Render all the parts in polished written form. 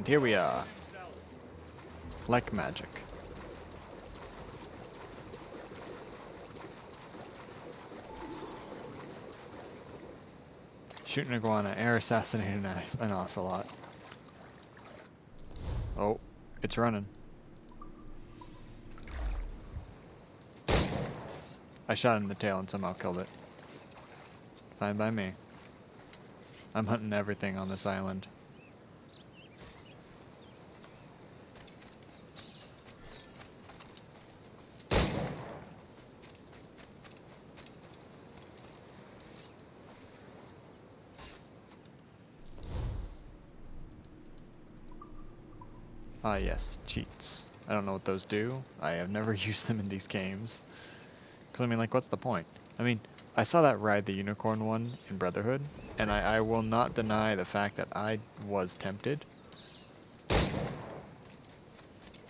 And here we are. Like magic. Shoot an iguana, air assassinating an ocelot. Oh, it's running. I shot it in the tail and somehow killed it. Fine by me. I'm hunting everything on this island. Ah yes, cheats. I don't know what those do. I have never used them in these games. Cause I mean, like, what's the point? I mean, I saw that Ride the Unicorn one in Brotherhood, and I will not deny the fact that I was tempted.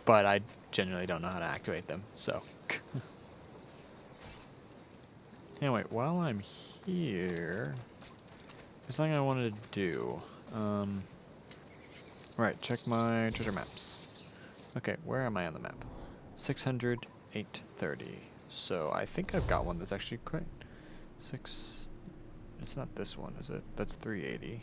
But I genuinely don't know how to activate them, so. Anyway, while I'm here, there's something I wanted to do. Right, check my treasure maps. Okay, where am I on the map? 600, 830. So I think I've got one that's actually quite... It's not this one, is it? That's 380.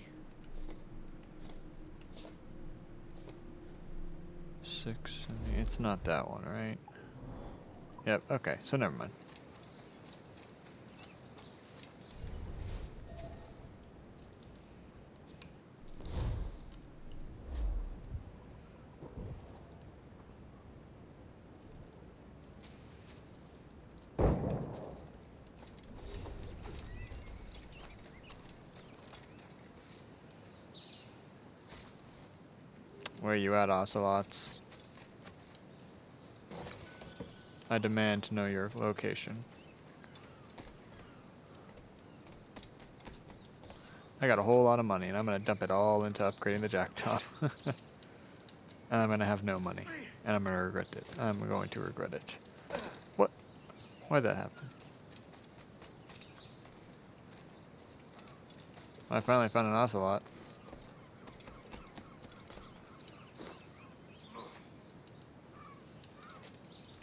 670, it's not that one, right? Yep, okay, so never mind. Where are you at, ocelots? I demand to know your location. I got a whole lot of money, and I'm gonna dump it all into upgrading the jacktop. And I'm gonna have no money. And I'm gonna regret it. I'm going to regret it. What? Why'd that happen? I finally found an ocelot.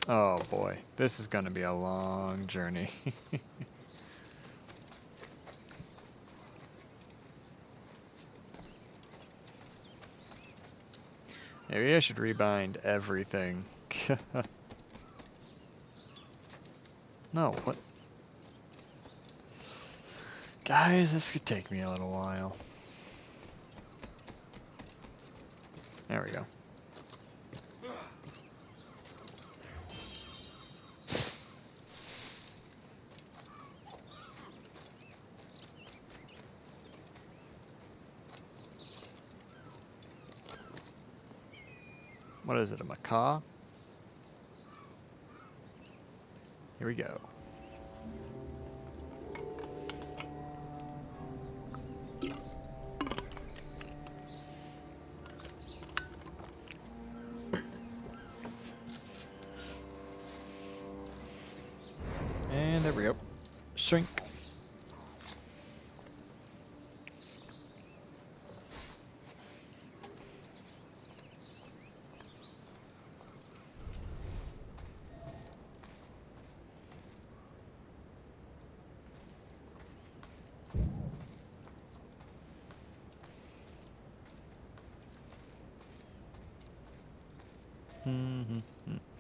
Oh boy, this is gonna be a long journey. Maybe I should rebind everything. No, what? Guys, this could take me a little while. There we go. What is it, a macaw? Here we go. And there we go. Shrink.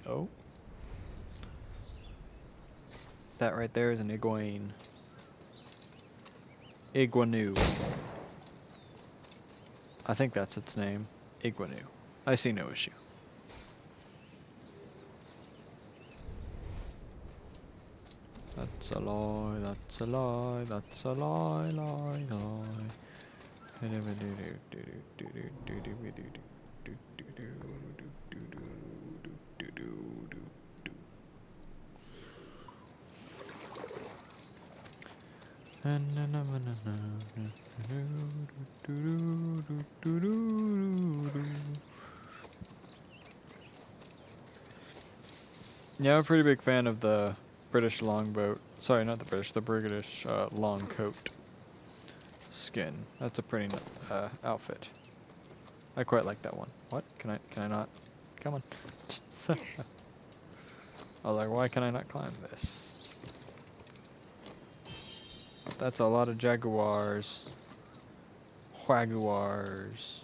Oh. That right there is an iguane. Iguanu. I think that's its name. Iguanu. I see no issue. That's a lie, that's a lie, that's a lie, lie, lie. Yeah, I'm a pretty big fan of the British longboat. Sorry, not the British, the British long coat skin. That's a pretty outfit. I quite like that one. What? Can I not? Come on. I was like, why can I not climb this? That's a lot of jaguars. Jaguars.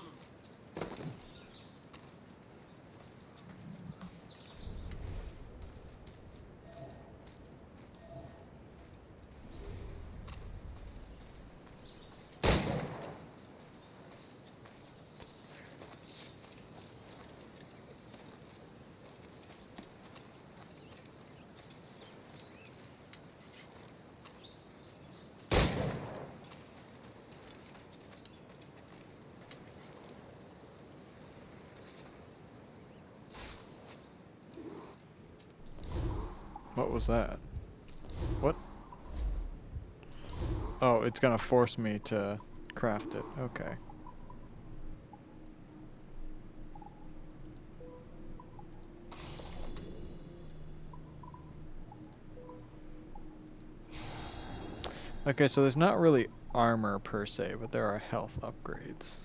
What was that? What? Oh, it's gonna force me to craft it. Okay. Okay, so there's not really armor per se, but there are health upgrades.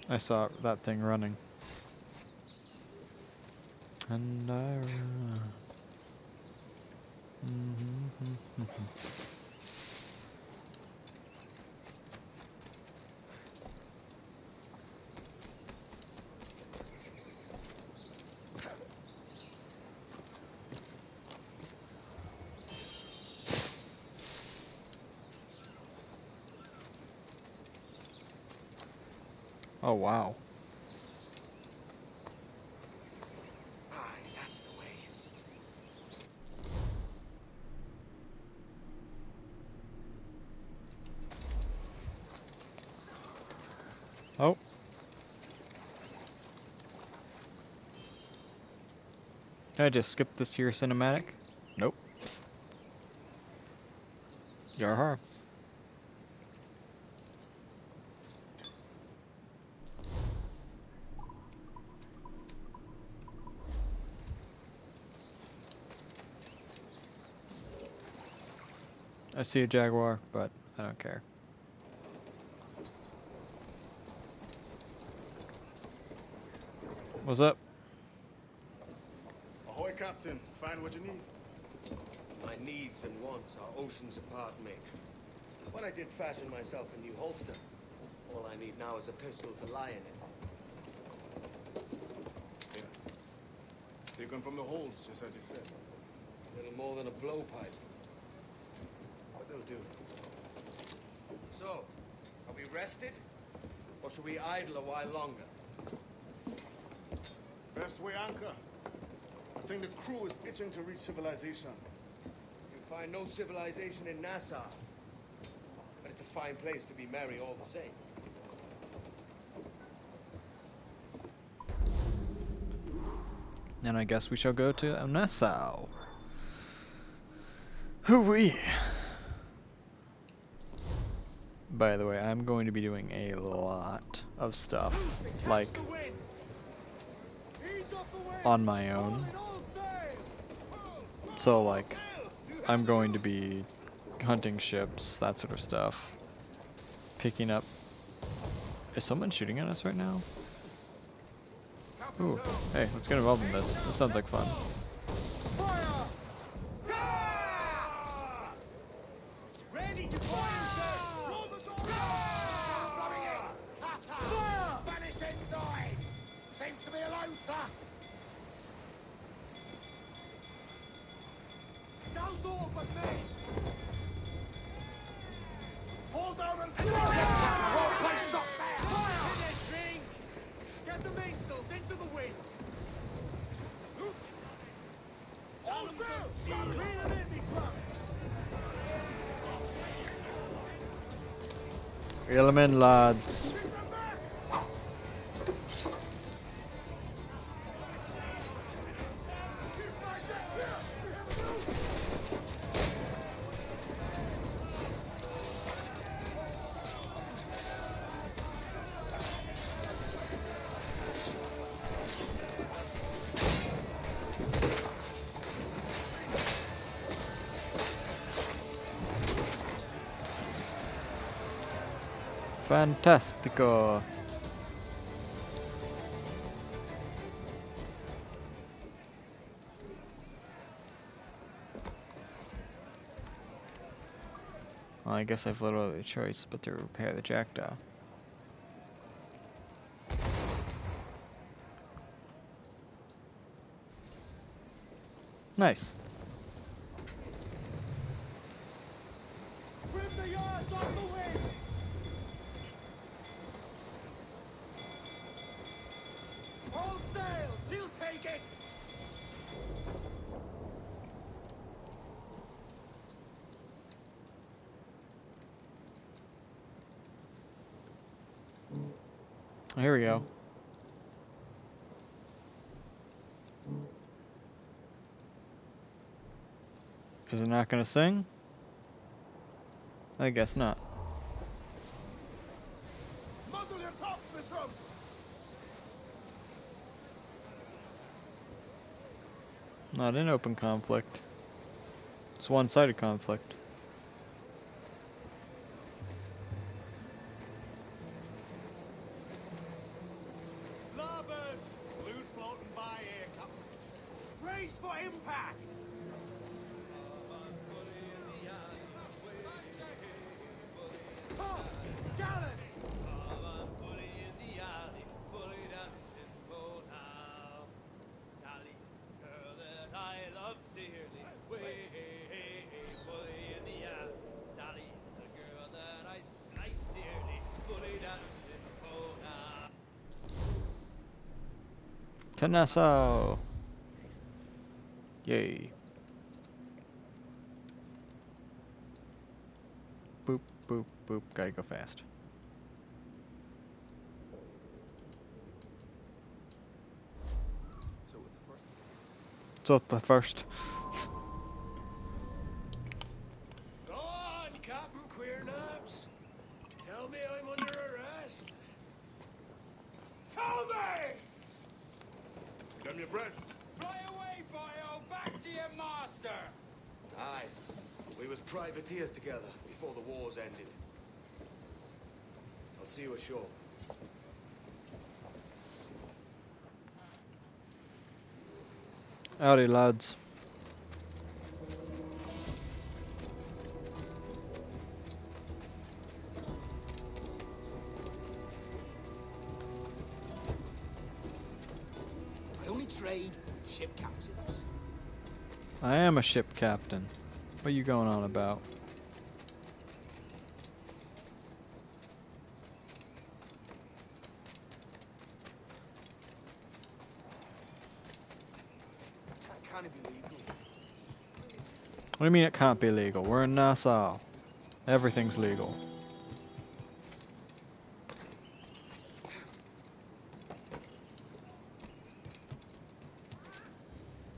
I saw that thing running. And I run. Oh wow. That's the way. Oh. Can I just skip this here cinematic? Nope. Yarhar. I see a jaguar, but I don't care. What's up? Ahoy, Captain. Find what you need. My needs and wants are oceans apart, mate. But I did fashion myself a new holster. All I need now is a pistol to lie in it. Yeah. Taken from the holds, just as you said. Little more than a blowpipe. But they'll do. So, are we rested? Or should we idle a while longer? Best way anchor. I think the crew is itching to reach civilization. You'll find no civilization in Nassau. But it's a fine place to be merry all the same. And I guess we shall go to Nassau. Hooey! By the way, I'm going to be doing a lot of stuff, like, on my own. So, like, I'm going to be hunting ships, that sort of stuff. Picking up... Is someone shooting at us right now? Ooh, hey, let's get involved in this. This sounds like fun. Ready to fire! Roll the sword! Coming in! Fire! Spanish ensign! Seems to be alone, sir! No sword but me! Hold down and Place shot there! Fire! In there, drink! Get the mainsails into the wind! Hold still! Reel them in, me truck! Reel them in, lads. Fantastico. Well, I guess I've little other choice but to repair the jackdaw. Nice. Trim the yards off the wind! Hold sail! She'll take it! Here we go. Is it not gonna sing? I guess not. Muzzle your tops, Mitrums! Not in open conflict. It's one-sided conflict. Larboard! Loot floating by here, Captain. Brace for impact! Top! Gallant! To Nassau! Yay. Boop, boop, boop. Gotta go fast. So the first. Go on, Captain Queernabs. Tell me I'm under arrest. Tell me! Damn your breaths. Fly away, boyo! Back to your master! Aye. We was privateers together before the wars ended. I'll see you ashore. Howdy, lads. I only trade ship captains. I am a ship captain. What are you going on about? Can it be legal? What do you mean it can't be legal? We're in Nassau. Everything's legal.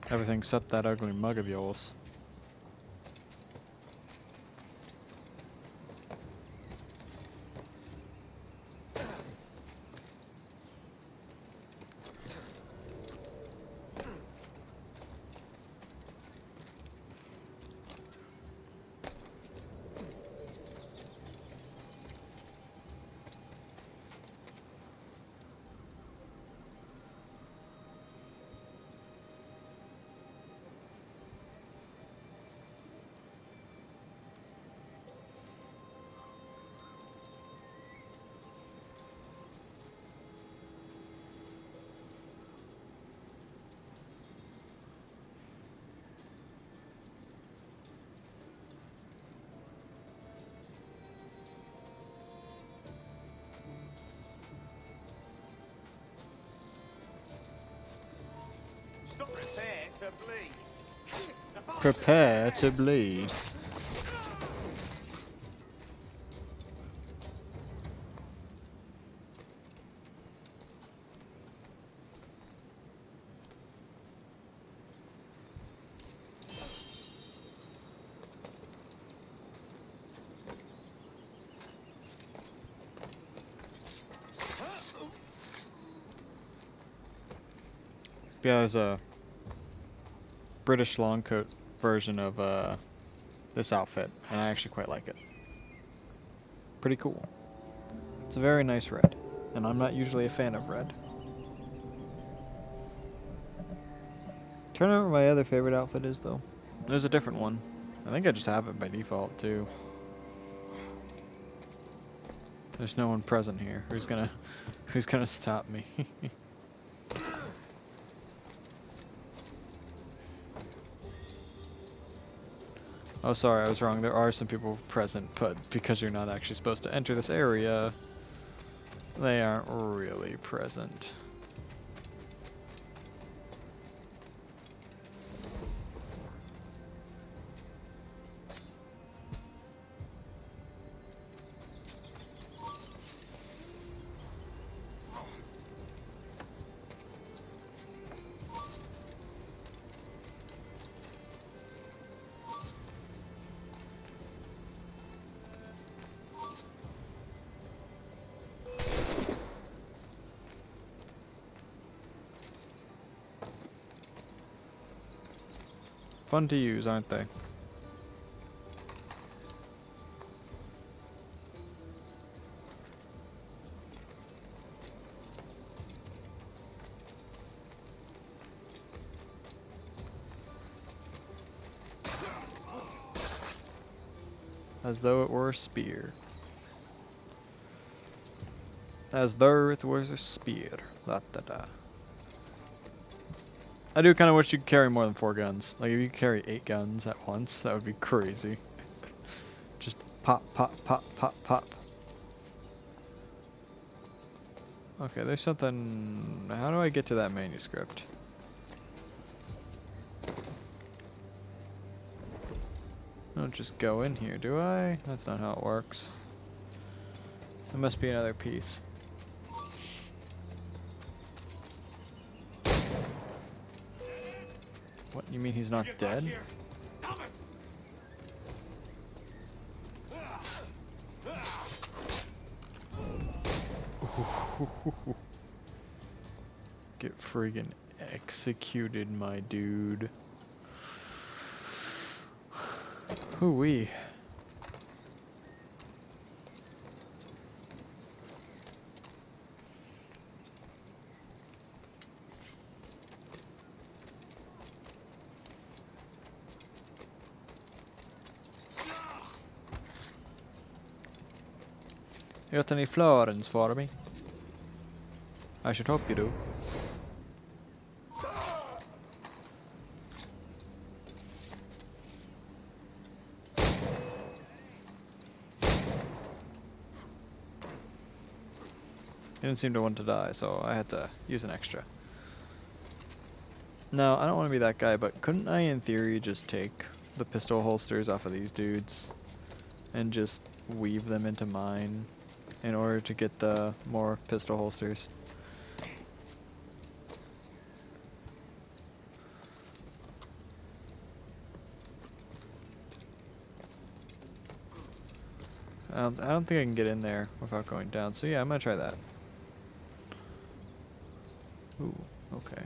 Everything except that ugly mug of yours. Stop prepare to bleed. Prepare to bleed. Yeah, there's a British long coat version of this outfit, and I actually quite like it. Pretty cool. It's a very nice red, and I'm not usually a fan of red. Trying to remember what my other favorite outfit is though. There's a different one. I think I just have it by default too. There's no one present here. Who's gonna stop me? Oh, sorry, I was wrong. There are some people present, but because you're not actually supposed to enter this area, they aren't really present. Fun to use, aren't they? As though it were a spear. As though it was a spear. Da da da. I do kind of wish you could carry more than 4 guns. Like, if you could carry 8 guns at once, that would be crazy. Just pop, pop, pop, pop, pop. Okay, there's something... How do I get to that manuscript? I don't just go in here, do I? That's not how it works. There must be another piece. What, you mean he's not dead? Get friggin' executed, my dude. Hoo-wee. You got any florins for me? I should hope you do. He didn't seem to want to die, so I had to use an extra. No, I don't want to be that guy, but couldn't I in theory just take the pistol holsters off of these dudes and just weave them into mine in order to get the more pistol holsters? I don't think I can get in there without going down, so yeah, I'm gonna try that. Ooh, okay.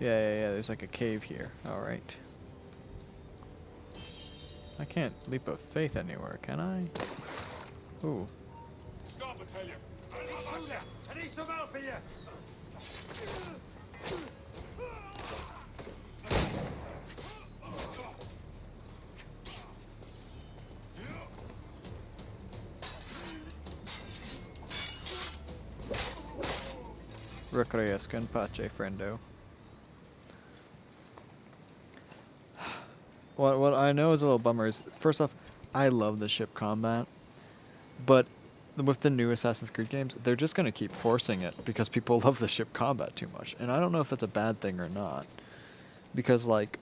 Yeah, there's like a cave here. Alright. I can't leap of faith anywhere, can I? Ooh. Stop, I tell you. I need some help here. Requiescat in pace, friendo. What I know is a little bummer is, first off, I love the ship combat, but with the new Assassin's Creed games, they're just going to keep forcing it because people love the ship combat too much. And I don't know if that's a bad thing or not, because, like,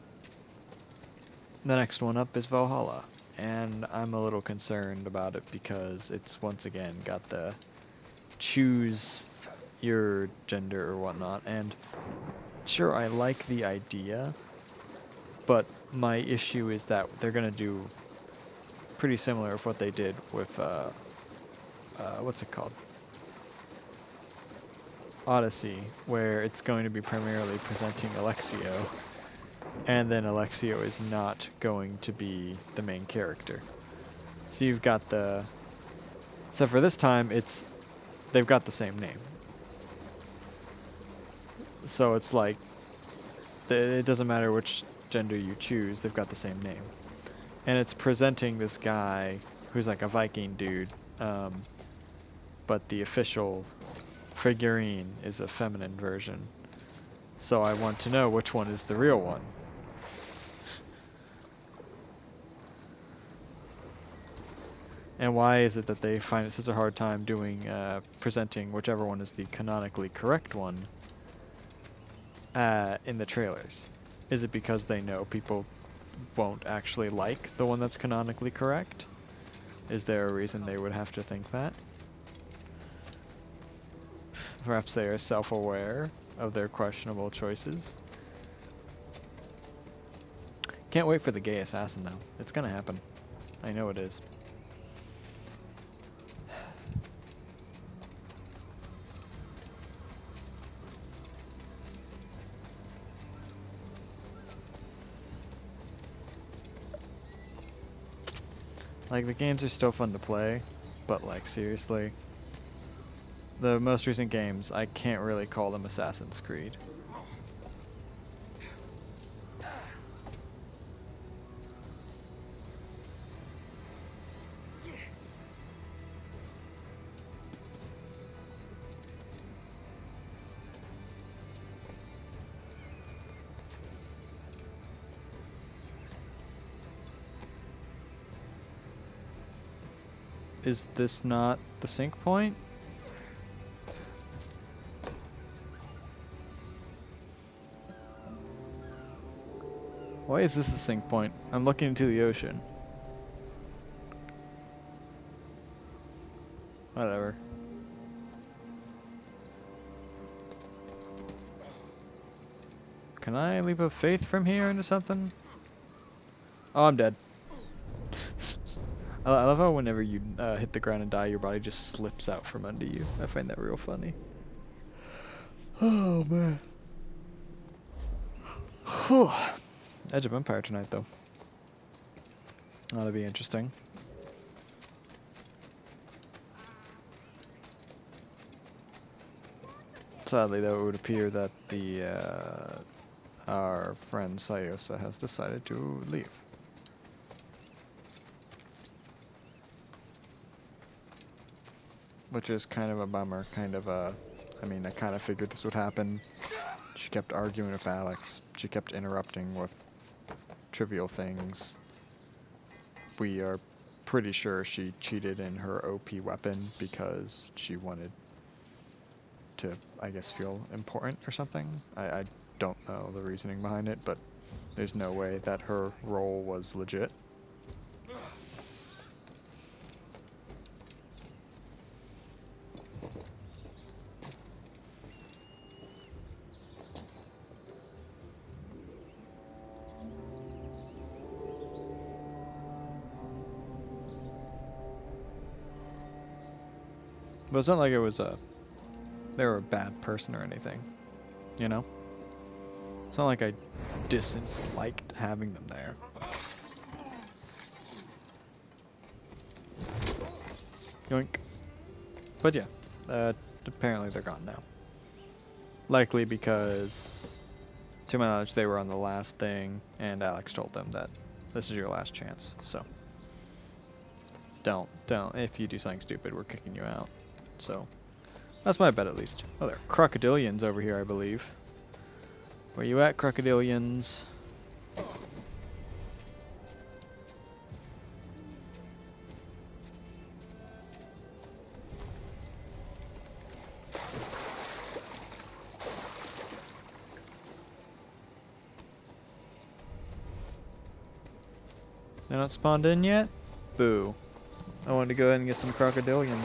the next one up is Valhalla, and I'm a little concerned about it because it's once again got the choose your gender or whatnot, and sure, I like the idea, but my issue is that they're gonna do pretty similar with what they did with what's it called? Odyssey, where it's going to be primarily presenting Alexio, and then Alexio is not going to be the main character. So you've got the Except for this time, they've got the same name. So it's like, it doesn't matter which gender you choose, they've got the same name. And it's presenting this guy who's like a Viking dude, but the official figurine is a feminine version. So I want to know which one is the real one. And why is it that they find it such a hard time doing presenting whichever one is the canonically correct one in the trailers? Is it because they know people won't actually like the one that's canonically correct? Is there a reason they would have to think that? Perhaps they are self-aware of their questionable choices. Can't wait for the gay assassin though. It's gonna happen. I know it is. Like, the games are still fun to play, but like, seriously, the most recent games, I can't really call them Assassin's Creed. Is this not the sync point? Why is this a sync point? I'm looking into the ocean. Whatever. Can I leap of faith from here into something? Oh, I'm dead. I love how whenever you hit the ground and die, your body just slips out from under you. I find that real funny. Oh, man. Whew. Edge of Empire tonight, though. That'll be interesting. Sadly, though, it would appear that our friend Sayosa has decided to leave. Which is kind of a bummer, I mean, I kind of figured this would happen. She kept arguing with Alex. She kept interrupting with trivial things. We are pretty sure she cheated in her OP weapon because she wanted to, I guess, feel important or something. I don't know the reasoning behind it, but there's no way that her role was legit. But it's not like they were a bad person or anything, you know? It's not like I disliked having them there. Yoink. But yeah, apparently they're gone now. Likely because, to my knowledge, they were on the last thing, and Alex told them that this is your last chance, so. Don't. If you do something stupid, we're kicking you out. So, that's my bet at least. Oh, there are crocodilians over here, I believe. Where you at, crocodilians? They're not spawned in yet? Boo. I wanted to go ahead and get some crocodilian.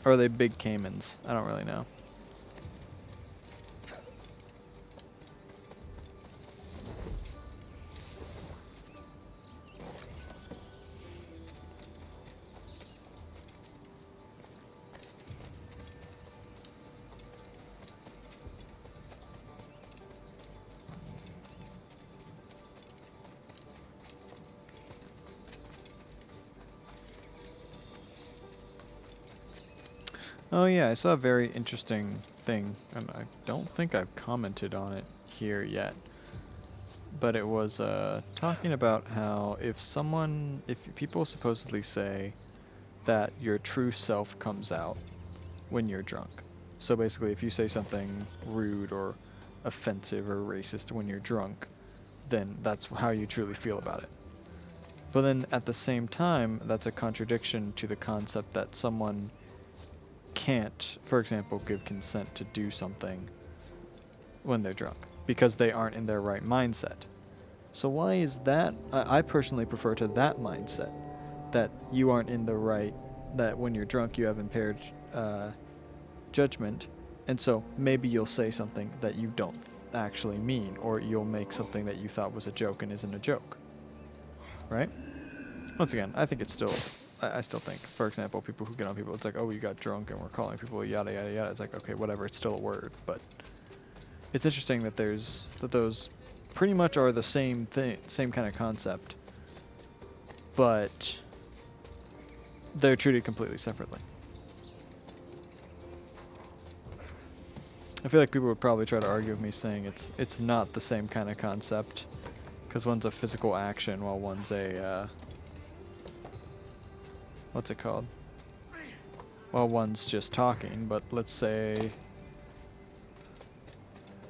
Or are they big caimans? I don't really know. Oh yeah, I saw a very interesting thing, and I don't think I've commented on it here yet. But it was talking about how if people supposedly say that your true self comes out when you're drunk. So basically, if you say something rude or offensive or racist when you're drunk, then that's how you truly feel about it. But then at the same time, that's a contradiction to the concept that someone can't, for example, give consent to do something when they're drunk because they aren't in their right mindset. So why is that? I personally prefer to that mindset that you aren't in the right, that when you're drunk you have impaired judgment, and so maybe you'll say something that you don't actually mean, or you'll make something that you thought was a joke and isn't a joke, right? Once again, I think it's still, I still think, for example, people who get on people, it's like, oh, you got drunk and we're calling people yada yada yada. It's like, okay, whatever, it's still a word, but it's interesting that those pretty much are the same thing, same kind of concept, but they're treated completely separately. I feel like people would probably try to argue with me saying it's not the same kind of concept, because one's a physical action while one's a what's it called? While one's just talking. But let's say,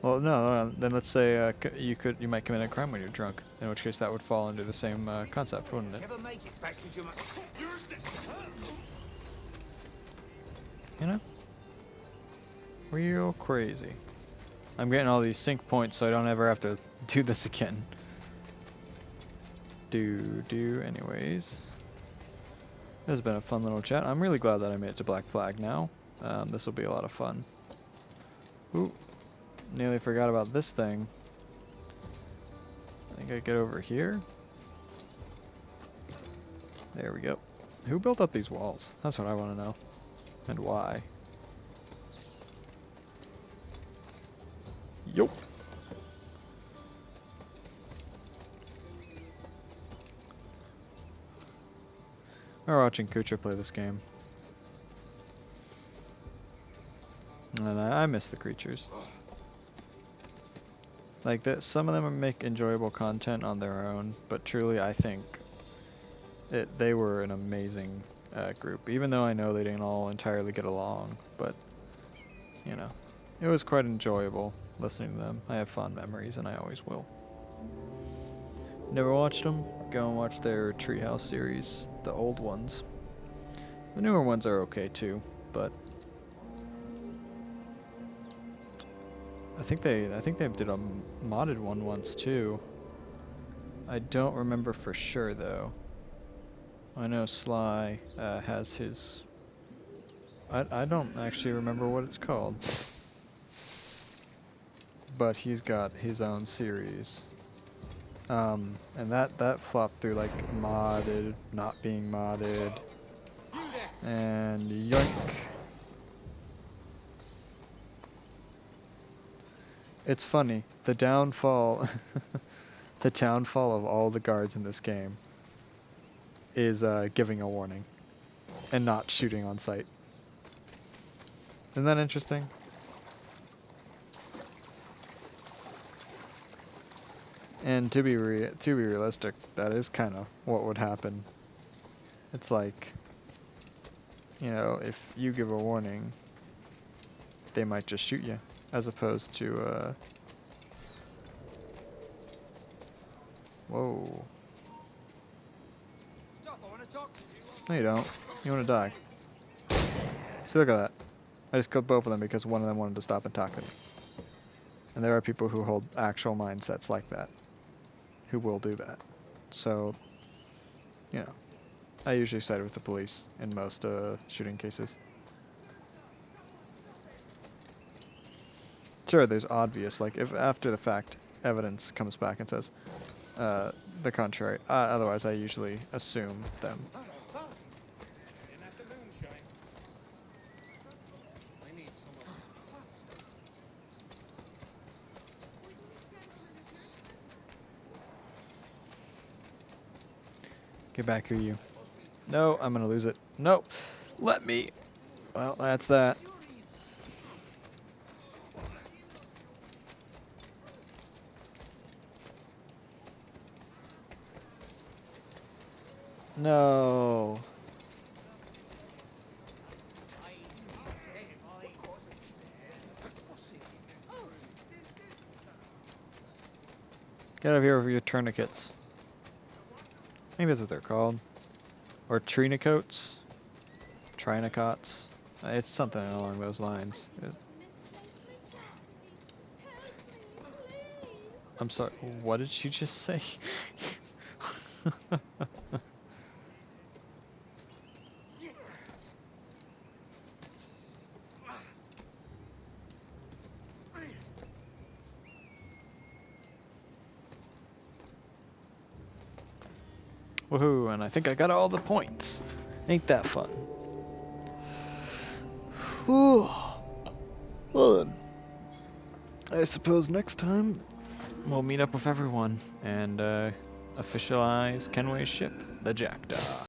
well, no, then let's say you might commit a crime when you're drunk, in which case that would fall under the same concept, wouldn't it? Never make it back to Germany. You know? Real crazy. I'm getting all these sync points so I don't ever have to do this again. Anyways. This has been a fun little chat. I'm really glad that I made it to Black Flag now. This will be a lot of fun. Ooh. Nearly forgot about this thing. I think I get over here. There we go. Who built up these walls? That's what I want to know. And why. Yup. We're watching Kucha play this game. And I miss the creatures. Like that, some of them make enjoyable content on their own, but truly I think they were an amazing group. Even though I know they didn't all entirely get along, but you know, it was quite enjoyable listening to them. I have fond memories, and I always will. Never watched them? Go and watch their Treehouse series, the old ones. The newer ones are okay too, but I think they did a modded one once too. I don't remember for sure though. I know Sly has his. I don't actually remember what it's called, but he's got his own series. And that flopped through like modded, not being modded, and yoink. It's funny, the downfall, the downfall of all the guards in this game is giving a warning and not shooting on sight. Isn't that interesting? And to be realistic, that is kind of what would happen. It's like, you know, if you give a warning, they might just shoot you, as opposed to whoa. Stop, I want to talk to you. No, you don't. You want to die. See, look at that. I just killed both of them because one of them wanted to stop and talk to me. And there are people who hold actual mindsets like that, who will do that. So, you know, I usually side with the police in most shooting cases. Sure, there's obvious, like if after the fact evidence comes back and says the contrary. Otherwise, I usually assume them. Get back here, you. No, I'm gonna lose it. No, let me. Well, that's that. No. Get out of here with your tourniquets. I think that's what they're called. Or trinicoats. Trinicots. It's something along those lines. I'm sorry, what did she just say? Woohoo, and I think I got all the points. Ain't that fun? Whew. Well then, I suppose next time we'll meet up with everyone and officialize Kenway's ship, the Jackdaw.